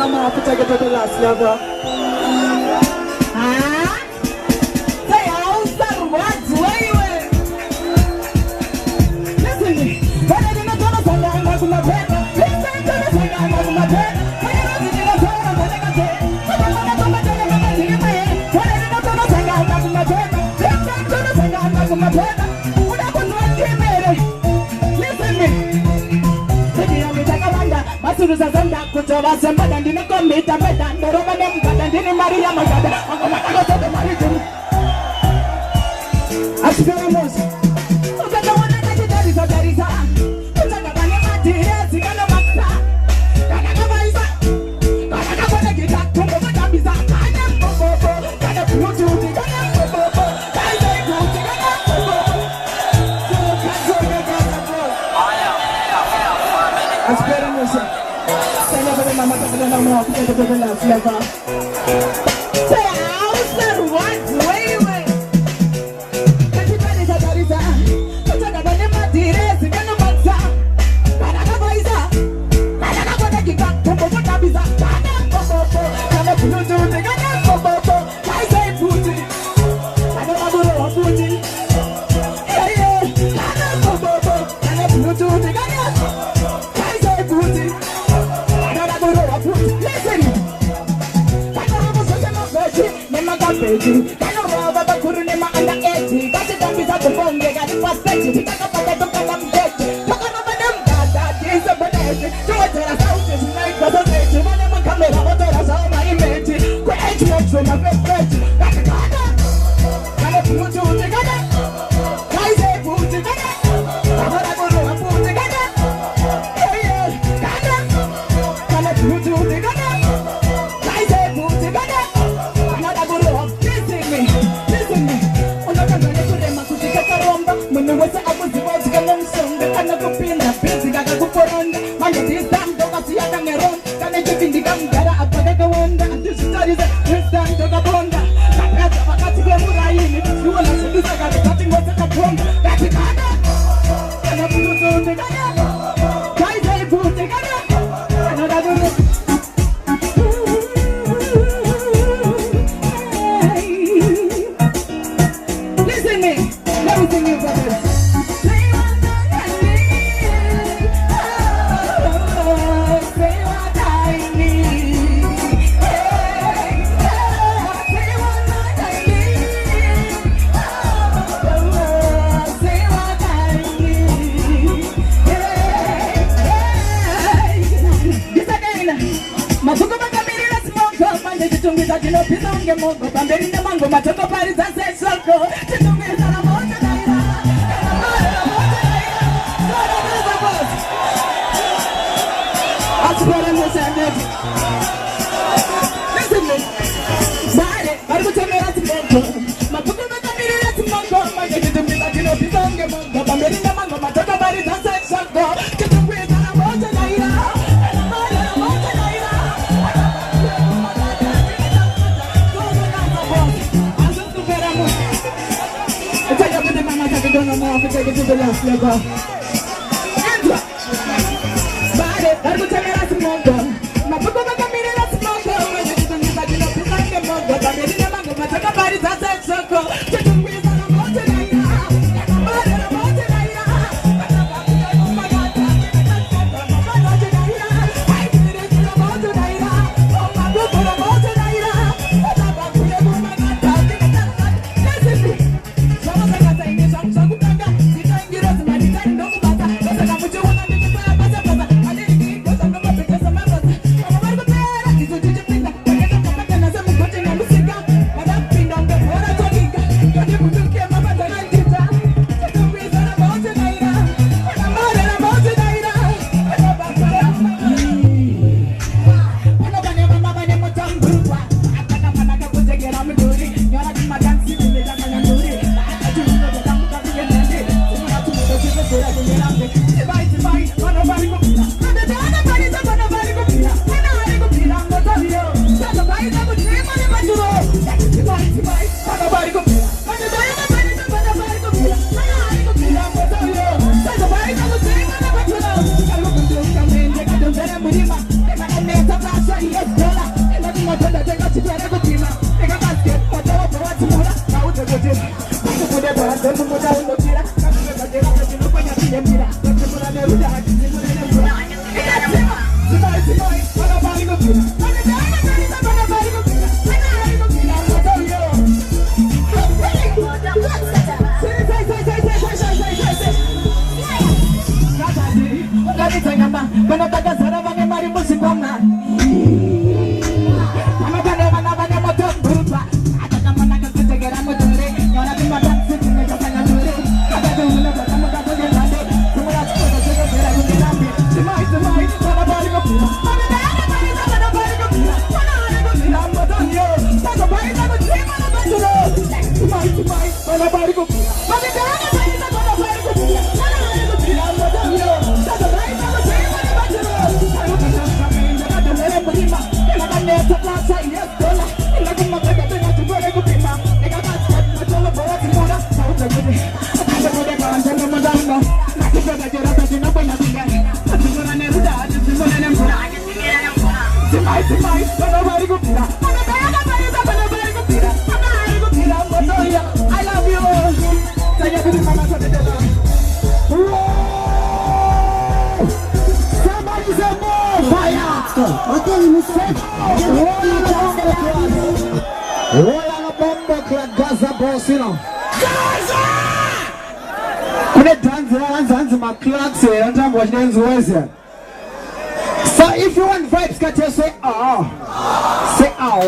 them off to take it to the last level. Say, I'll start what's way. Listen to me. But I didn't know the song I'm not my bed. Listen to the song I'm not my bed. When you're not in the song, I'm not going to say. But I'm not going to say in my head. But I didn't know the song I'm not my bed. Listen to the song I'm not my bed. What I was not giving. Listen to me. Masuru zazanda kutoba semba dandine komita meda ndoroba nemba dandine Maria magada angoma kagoto maritum asikara mosi ukata wana tajidariza dariza utaka bane matire zikano makta kana kabaiza kana kabane gita tumbo matabiza kana bobo kana bluetooth kana bobo kana ikuti kana bobo asikara mosi Mama, I'm going to the last level. Say, I'll start what's way. Everybody said that is a. But I got a material, and no matter. But I got a give up to what I was at. I'm a Bluetooth, I got a I say, put it. I don't know what put it. Yeah, I'm a Bluetooth, I got I say, put it. Listen, I know about the Kurunema and the 80. That's it, I'm without the phone, they got the perspective. Talk about the talk about them. Talk about them, that is a benefit. Do it to the house, it's night, but the day, when I'm coming out, that's all my image. Great, what's from my best friend. That's a God. I'm a fool to together. I say, fool together. I'm a fool together. Yeah, I'm a fool together. Take it to the last level. I love you. Somebody say more fire. Gaza boss, you know. So if you want vibes, can you say ah? Say ah.